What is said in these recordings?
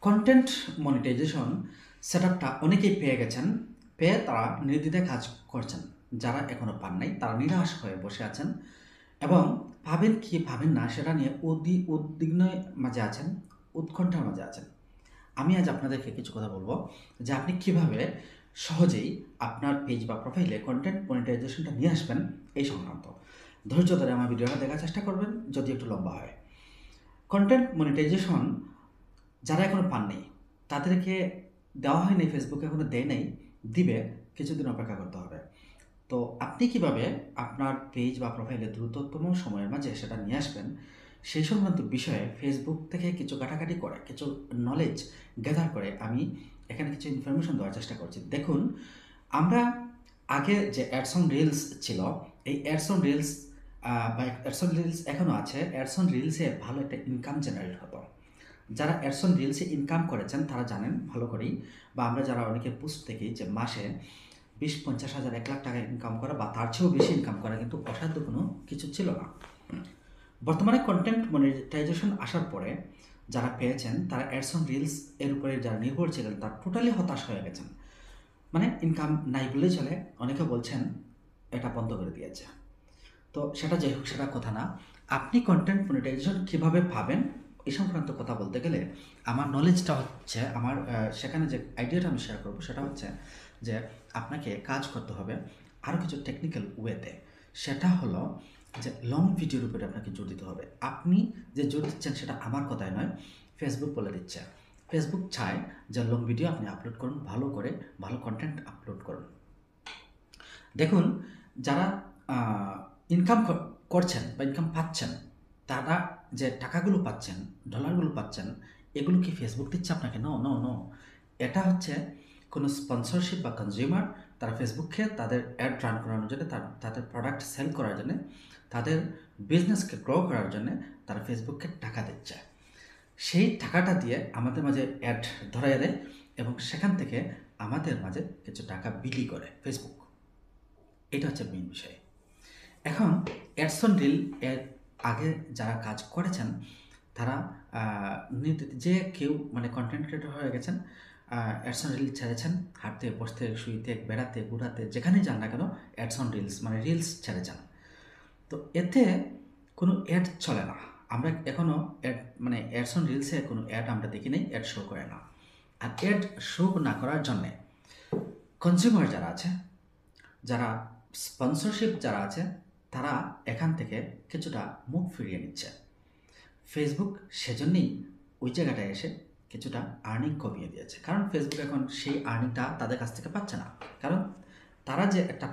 Content monetization সেটআপটা অনেকেই পেয়ে গেছেন, পেয়ে তারা নির্দ্বিধায় কাজ করছেন। যারা এখনও পান নাই তারা নিরাশ হয়ে বসে আছেন এবং পাবেন কি পাবেন না সেটা নিয়ে উদ্বিগ্নের মাঝে আছেন, উৎকণ্ঠার মাঝে আছেন। আমি আজ আপনাদেরকে কিছু কথা বলবো যে আপনি কিভাবে সহজেই আপনার পেজ বা প্রোফাইলে কন্টেন্ট মনিটাইজেশনটা নিয়ে আসবেন এই সংক্রান্ত। ধৈর্য ধরে আমার ভিডিওটা দেখার চেষ্টা করবেন, যদি একটু লম্বা হয়। কন্টেন্ট মনিটাইজেশন যারা এখনও পাননি তাদেরকে দেওয়া হয়নি, ফেসবুকে এখনও দেয় নাই, দিবে, কিছুদিন অপেক্ষা করতে হবে। তো আপনি কিভাবে আপনার পেজ বা প্রোফাইলে দ্রুততম সময়ের মাঝে সেটা নিয়ে আসবেন সেই সংক্রান্ত বিষয়ে ফেসবুক থেকে কিছু কাটাকাটি করে, কিছু নলেজ গ্যাদার করে আমি এখানে কিছু ইনফরমেশন দেওয়ার চেষ্টা করছি। দেখুন, আমরা আগে যে অ্যাডস অন রিলস ছিল, এই অ্যাডস অন রিলস বা অ্যাডস অন রিলস এখনও আছে। অ্যাডস অন রিলসে ভালো একটা ইনকাম জেনারেট হতো। যারা অ্যাডস অন রিলসে ইনকাম করেছেন তারা জানেন ভালো করেই, বা আমরা যারা অনেকের পোস্ট দেখি যে মাসে 20-50 হাজার 1 লাখ টাকা ইনকাম করা বা তার চেয়েও বেশি ইনকাম করা কিন্তু অসাধ্য কোনো কিছু ছিল না। বর্তমানে কন্টেন্ট মনিটাইজেশন আসার পরে যারা পেয়েছেন তারা অ্যাডস অন রিলস এর উপরে যারা নির্ভর ছিলেন তারা টোটালি হতাশ হয়ে গেছেন। মানে ইনকাম নাই বলেই চলে, অনেকে বলছেন এটা বন্ধ করে দিয়েছে। তো সেটা যাই হোক, সেটা কথা না। আপনি কন্টেন্ট মনিটাইজেশন কীভাবে পাবেন এই সংক্রান্ত কথা বলতে গেলে আমার নলেজটা হচ্ছে, আমার সেখানে যে আইডিয়াটা আমি শেয়ার করবো সেটা হচ্ছে যে আপনাকে কাজ করতে হবে আরও কিছু টেকনিক্যাল ওয়েতে। সেটা হলো যে লং ভিডিওর উপরে আপনাকে জোর দিতে হবে। আপনি যে জোর দিচ্ছেন সেটা আমার কথায় নয়, ফেসবুক বলে দিচ্ছে। ফেসবুক চায় যে লং ভিডিও আপনি আপলোড করুন, ভালো করে ভালো কন্টেন্ট আপলোড করুন। দেখুন, যারা ইনকাম করছেন বা ইনকাম পাচ্ছেন, তারা যে টাকাগুলো পাচ্ছেন, ডলারগুলো পাচ্ছেন, এগুলো কি ফেসবুক দিচ্ছে আপনাকে? নো নো নো, এটা হচ্ছে কোনো স্পন্সরশিপ বা কনজিউমার, তারা ফেসবুককে তাদের অ্যাড রান করানোর জন্য, তাদের প্রোডাক্ট সেল করার জন্য, তাদের বিজনেসকে গ্রো করার জন্য তারা ফেসবুককে টাকা দিচ্ছে। সেই টাকাটা দিয়ে আমাদের মাঝে অ্যাড ধরাইয়া দেয় এবং সেখান থেকে আমাদের মাঝে কিছু টাকা বিলি করে ফেসবুক। এটা হচ্ছে মেইন বিষয়। এখন অ্যাডস অন রিল এর আগে যারা কাজ করেছেন তারা যে কেউ মানে কন্টেন্ট ক্রিয়েটর হয়ে গেছেন, অ্যাডস অন রিল ছেড়েছেন, হাঁটতে বসতে শুইতে বেড়াতে ঘুরাতে যেখানেই যান না কেন অ্যাডস অন রিলস মানে রিলস ছেড়েছেন। তো এতে কোনো অ্যাড চলে না। আমরা এখনও অ্যাড মানে অ্যাডস অন রিলসে কোনো অ্যাড আমরা দেখি নাই, অ্যাড শো করে না। আর অ্যাড শো না করার জন্যে কনজিউমার যারা আছে, যারা স্পন্সরশিপ যারা আছে, তারা এখান থেকে কিছুটা মুখ ফিরিয়ে নিচ্ছে। ফেসবুক সেজন্যই ওই জায়গাটায় এসে কিছুটা আর্নিং কমিয়ে দিয়েছে, কারণ ফেসবুক এখন সেই আর্নিংটা তাদের কাছ থেকে পাচ্ছে না। কারণ তারা যে একটা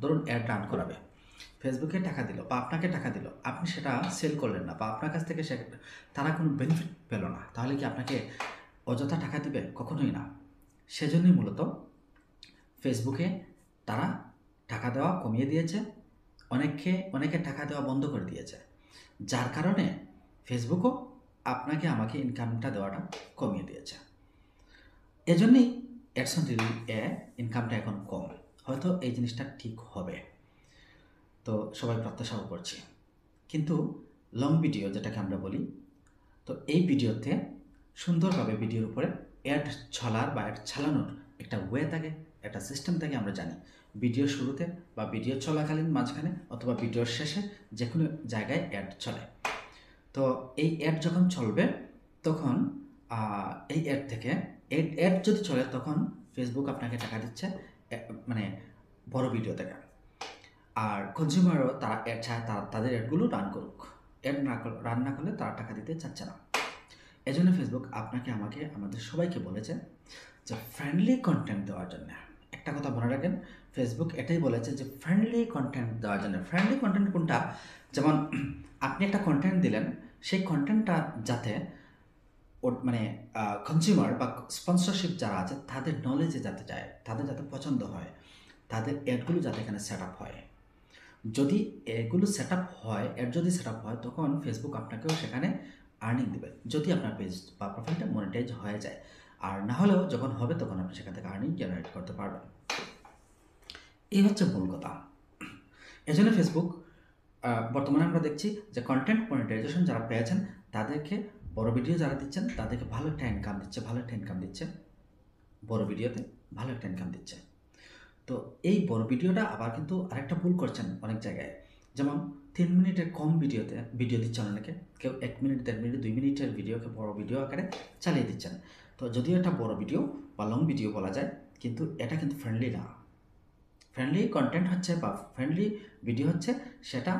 ধরুন অ্যাড রান করাবে, ফেসবুকে টাকা দিল বা আপনাকে টাকা দিল, আপনি সেটা সেল করলেন না বা আপনার কাছ থেকে সে তারা কোনো বেনিফিট পেল না, তাহলে কি আপনাকে অযথা টাকা দিবে? কখনোই না। সেজন্যই মূলত ফেসবুকে তারা টাকা দেওয়া কমিয়ে দিয়েছে, অনেকে টাকা দেওয়া বন্ধ করে দিয়েছে, যার কারণে ফেসবুকও আপনাকে আমাকে ইনকামটা দেওয়াটা কমিয়ে দিয়েছে। এজন্যই অ্যাডস অন রিল এ ইনকামটা এখন কম। হয়তো এই জিনিসটা ঠিক হবে, তো সবাই প্রত্যাশাও করছি। কিন্তু লং ভিডিও যেটাকে আমরা বলি, তো এই ভিডিওতে সুন্দরভাবে ভিডিওর উপরে অ্যাড ছলার বা অ্যাড চালানোর একটা ওয়ে থাকে, একটা সিস্টেম থাকে। আমরা জানি ভিডিও শুরুতে বা ভিডিও চলাকালীন মাঝখানে অথবা ভিডিওর শেষে যে কোনো জায়গায় অ্যাড চলে। তো এই অ্যাড যখন চলবে তখন এই অ্যাড থেকে অ্যাড যদি চলে তখন ফেসবুক আপনাকে টাকা দিচ্ছে, মানে বড় ভিডিও থেকে। আর কনজিউমারও তারা অ্যাড চায় তাদের অ্যাডগুলো রান করুক। অ্যাড রান না করলে তারা টাকা দিতে চাচ্ছে না। এজন্য ফেসবুক আপনাকে আমাকে আমাদের সবাইকে বলেছে যে ফ্রেন্ডলি কন্টেন্ট দেওয়ার জন্য। একটা কথা মনে রাখেন, ফেসবুক এটাই বলেছে যে ফ্রেন্ডলি কন্টেন্ট দেওয়ার জন্য। ফ্রেন্ডলি কন্টেন্ট কোনটা? যেমন আপনি একটা কন্টেন্ট দিলেন, সেই কন্টেন্টটা যাতে মানে কনজিউমার বা স্পন্সরশিপ যারা আছে তাদের নলেজে যাতে যায়, তাদের যাতে পছন্দ হয়, তাদের অ্যাডগুলো যাতে এখানে সেট আপ হয়। যদি এগুলো সেট আপ হয়, অ্যাড যদি সেট আপ হয়, তখন ফেসবুক আপনাকেও সেখানে আর্নিং দেবে, যদি আপনার পেজ বা প্রোফাইলটা মনিটাইজ হয়ে যায়। আর না হলেও যখন হবে তখন আপনি সেখান থেকে আর্নিং জেনারেট করতে পারবেন। এই হচ্ছে মূল কথা। এজন্য ফেসবুক বর্তমানে আমরা দেখছি যে কন্টেন্ট মনিটাইজেশন যারা পেয়েছেন তাদেরকে বড় ভিডিও যারা দিচ্ছেন তাদেরকে ভালো একটা ইনকাম দিচ্ছে, বড় ভিডিওতে ভালো একটা ইনকাম দিচ্ছে। তো এই বড় ভিডিওটা আবার কিন্তু আরেকটা ভুল করছেন অনেক জায়গায়, যেমন 3 মিনিটের কম ভিডিও দিচ্ছেন অনেকে, কেউ 1 মিনিট 1.5 মিনিট 2 মিনিটের ভিডিওকে বড় ভিডিও আকারে চালিয়ে দিচ্ছেন। তো যদিও এটা বড় ভিডিও বা লং ভিডিও বলা যায়, কিন্তু এটা কিন্তু ফ্রেন্ডলি না। ফ্রেন্ডলি কন্টেন্ট হচ্ছে বা ফ্রেন্ডলি ভিডিও হচ্ছে সেটা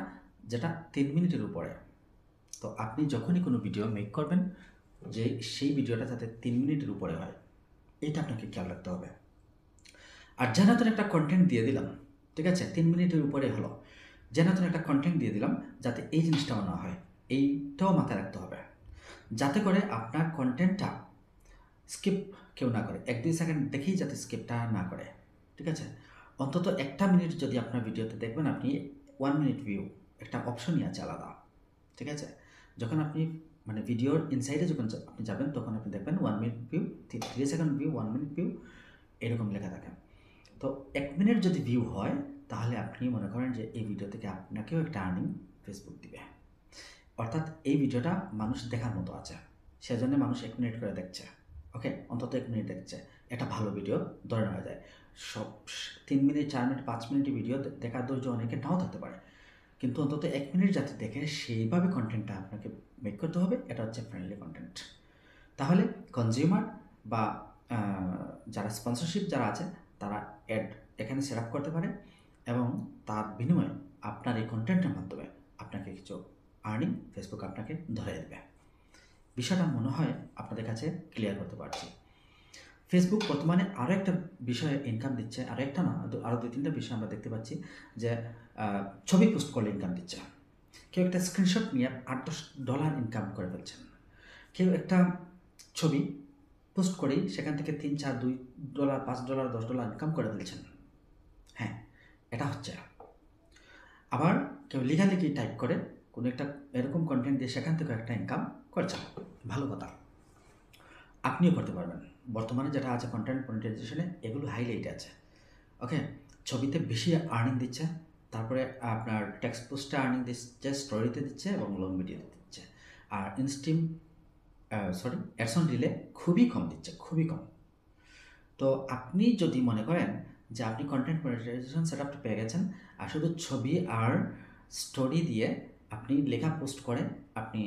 যেটা 3 মিনিটের উপরে। তো আপনি যখনই কোনো ভিডিও মেক করবেন, যে সেই ভিডিওটা যাতে 3 মিনিটের উপরে হয়, এটা আপনাকে খেয়াল রাখতে হবে। আর যেন তেন একটা কন্টেন্ট দিয়ে দিলাম, ঠিক আছে, 3 মিনিটের উপরে হলো, যেন তেন একটা কন্টেন্ট দিয়ে দিলাম, যাতে এই জিনিসটাও না হয়, এইটাও মাথায় রাখতে হবে, যাতে করে আপনার কন্টেন্টটা স্কিপ কেউ না করে, 1-2 সেকেন্ড দেখেই যাতে স্কিপটা না করে, ঠিক আছে। অন্তত 1 মিনিট যদি আপনার ভিডিওতে দেখবেন, আপনি 1 মিনিট ভিউ একটা অপশনই আছে আলাদা, ঠিক আছে। যখন আপনি মানে ভিডিওর ইনসাইডে যখন আপনি যাবেন, তখন আপনি দেখবেন 1 minute view, 3 second view, 1 minute view, এরকম লেখা থাকে। তো 1 মিনিট যদি ভিউ হয়, তাহলে আপনি মনে করেন যে এই ভিডিও থেকে আপনাকেও একটা আর্নিং ফেসবুক দিবে, অর্থাৎ এই ভিডিওটা মানুষ দেখার মতো আছে, সেজন্য মানুষ 1 মিনিট করে দেখছে, ওকে, অন্তত 1 মিনিট দেখছে, এটা ভালো ভিডিও ধরে নেওয়া যায়। সব 3 মিনিট 4 মিনিট 5 মিনিট ভিডিও দেখার ধৈর্য অনেকে নাও থাকতে পারে, কিন্তু অন্তত 1 মিনিট যাতে দেখে সেইভাবে কন্টেন্টটা আপনাকে মেক করতে হবে, এটা হচ্ছে ফ্রেন্ডলি কন্টেন্ট। তাহলে কনজিউমার বা যারা স্পন্সরশিপ যারা আছে, তারা অ্যাড এখানে সেট আপ করতে পারে, এবং তার বিনিময়ে আপনার এই কন্টেন্টের মাধ্যমে আপনাকে কিছু আর্নিং ফেসবুক আপনাকে ধরে দেবে। বিষয়টা মনে হয় আপনাদের কাছে ক্লিয়ার করতে পারছি। ফেসবুক বর্তমানে আরও একটা বিষয়ে ইনকাম দিচ্ছে, আরও একটা না, আরও 2-3টা বিষয় আমরা দেখতে পাচ্ছি যে ছবি পোস্ট করলে ইনকাম দিচ্ছে। কেউ একটা স্ক্রিনশট নিয়ে $8-10 ইনকাম করে ফেলছেন। কেউ একটা ছবি পোস্ট করেই সেখান থেকে $3-4, $2, $5, $10 ইনকাম করে ফেলছেন। হ্যাঁ, এটা হচ্ছে। আবার কেউ লেখালেখি টাইপ করে কোনো একটা এরকম কন্টেন্ট দিয়ে সেখান থেকে একটা ইনকাম করছেন, ভালো কথা, আপনিও করতে পারবেন। বর্তমানে যেটা আছে কন্টেন্ট মনিটাইজেশনে, এগুলো হাইলাইটে আছে, ওকে। ছবিতে বেশি আর্নিং দিচ্ছে, তারপরে আপনার টেক্সট পোস্টে আর্নিং দিচ্ছে, স্টোরিতে দিচ্ছে এবং লং ভিডিওতে দিচ্ছে। আর অ্যাডস অন রিলে খুবই কম দিচ্ছে, খুবই কম। তো আপনি যদি মনে করেন যে আপনি কন্টেন্ট মনিটাইজেশন সেটআপটা পেয়ে গেছেন, আর শুধু ছবি আর স্টোরি দিয়ে আপনি লেখা পোস্ট করে আপনি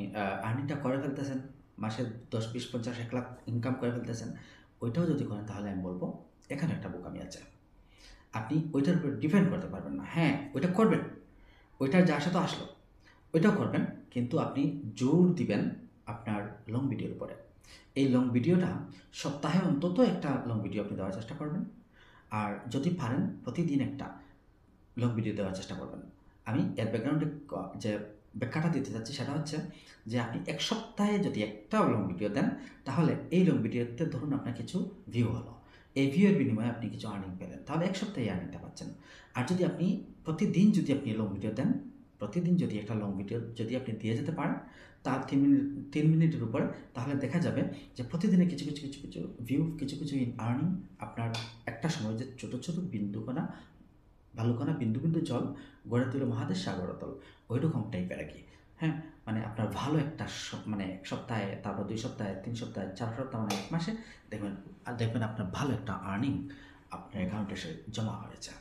আর্নিংটা করে ফেলতেছেন, মাসে 10, 20, 50, 1 লাখ ইনকাম করে ফেলতেছেন, ওইটাও যদি করেন, তাহলে আমি বলবো এখানে একটা বোকামি আছে। আপনি ওইটার উপর ডিপেন্ড করতে পারবেন না। হ্যাঁ, ওইটা করবেন, ওইটার যা আসে তো আসলো, ওইটাও করবেন, কিন্তু আপনি জোর দিবেন আপনার লং ভিডিওর উপরে। এই লং ভিডিওটা সপ্তাহে অন্তত একটা লং ভিডিও আপনি দেওয়ার চেষ্টা করবেন, আর যদি পারেন প্রতিদিন একটা লং ভিডিও দেওয়ার চেষ্টা করবেন। আমি এর ব্যাকগ্রাউন্ডে যে ব্যাখ্যাটা দিতে চাচ্ছি সেটা হচ্ছে যে আপনি 1 সপ্তাহে যদি একটা লং ভিডিও দেন, তাহলে এই লং ভিডিওতে ধরুন আপনার কিছু ভিউ হলো, এই ভিউয়ের বিনিময়ে আপনি কিছু আর্নিং পেলেন, তাহলে 1 সপ্তাহে আর্নিংটা পাচ্ছেন। আর যদি আপনি প্রতিদিন যদি আপনি লং ভিডিও দেন, প্রতিদিন যদি একটা লং ভিডিও যদি আপনি দিয়ে যেতে পারেন তার 3 মিনিটের উপরে, তাহলে দেখা যাবে যে প্রতিদিনের কিছু ভিউ, কিছু আর্নিং আপনার একটা সময় যে ছোটো ছোটো বিন্দুকণা, ভালুকণা, বিন্দু বিন্দু জল গড়ে তুলে মহাদেশ সাগরতল, ওইরকম টাইপের আর কি। হ্যাঁ, মানে আপনার ভালো একটা মানে 1 সপ্তাহে, তারপর 2 সপ্তাহে, 3 সপ্তাহে, 4 সপ্তাহ, মানে 1 মাসে দেখবেন আপনার ভালো একটা আর্নিং আপনার অ্যাকাউন্টে এসে জমা হয়েছে,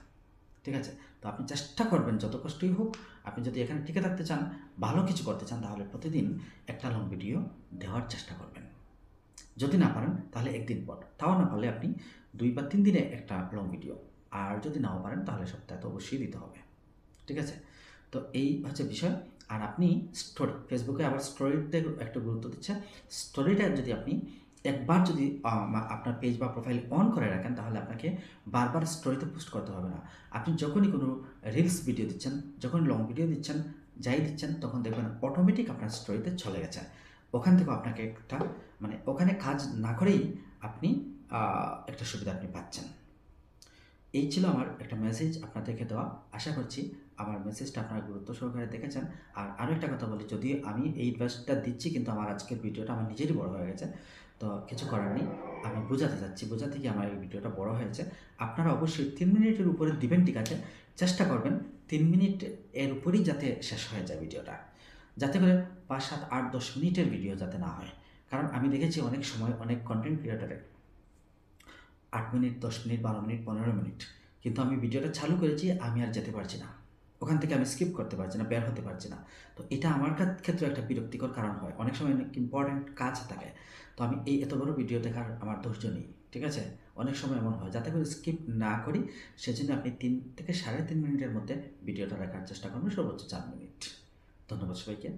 ঠিক আছে। তো আপনি চেষ্টা করবেন যত কষ্টই হোক, আপনি যদি এখানে টিকে থাকতে চান, ভালো কিছু করতে চান, তাহলে প্রতিদিন একটা লং ভিডিও দেওয়ার চেষ্টা করবেন। যদি না পারেন তাহলে 1 দিন পর, তাও না পারলে আপনি 2 বা 3 দিনে একটা লং ভিডিও, আর যদি নাও পারেন তাহলে সপ্তাহে তো অবশ্যই দিতে হবে, ঠিক আছে। তো এই হচ্ছে বিষয়। আর আপনি স্টোরি, ফেসবুকে আবার স্টোরিতে একটা গুরুত্ব দিচ্ছে। স্টোরিটা যদি আপনি একবার যদি আপনার পেজ বা প্রোফাইল অন করে রাখেন, তাহলে আপনাকে বারবার স্টোরিতে পোস্ট করতে হবে না। আপনি যখনই কোনো রিলস ভিডিও দিচ্ছেন, যখন লং ভিডিও দিচ্ছেন, যাই দিচ্ছেন, তখন দেখবেন অটোমেটিক আপনার স্টোরিতে চলে গেছে। ওখান থেকে আপনাকে একটা মানে ওখানে কাজ না করেই আপনি একটা সুবিধা আপনি পাচ্ছেন। এই ছিল আমার একটা মেসেজ আপনাদেরকে দেওয়া। আশা করছি আমার মেসেজটা আপনারা গুরুত্ব সহকারে দেখেছেন। আর আরও একটা কথা বলি, যদিও আমি এই অ্যাডভাইসটা দিচ্ছি, কিন্তু আমার আজকের ভিডিওটা আমার নিজেরই বড় হয়ে গেছে, তো কিছু করার নেই। আমি বোঝাতে চাচ্ছি, বোঝাতে গিয়ে আমার এই ভিডিওটা বড় হয়েছে। আপনারা অবশ্যই 3 মিনিটের উপরে দিবেন, ঠিক আছে, চেষ্টা করবেন 3 মিনিট এর উপরেই যাতে শেষ হয়ে যায় ভিডিওটা। যাতে করে 5, 7, 8, 10 মিনিটের ভিডিও যাতে না হয়। কারণ আমি দেখেছি অনেক সময় অনেক কন্টেন্ট ক্রিয়েটরের 8 মিনিট, 10 মিনিট, 12 মিনিট, 15 মিনিট। কিন্তু আমি ভিডিওটা চালু করেছি, আমি আর যেতে পারছি না। ওখান থেকে আমি স্কিপ করতে পারছি না, বের হতে পারছি না। তো এটা আমার ক্ষেত্রে একটা বিরক্তিকর কারণ হয়। অনেক সময় অনেক ইম্পর্টেন্ট কাজ থাকে। তো আমি এত বড় ভিডিও দেখার আমার ধৈর্য নেই। ঠিক আছে? অনেক সময় এমন হয়। যাতে করে স্কিপ না করি, সেজন্য আপনি 3 থেকে 3.5 মিনিটের মধ্যে ভিডিওটা দেখার চেষ্টা করবেন, সর্বোচ্চ 4 মিনিট। ধন্যবাদ সবাইকে।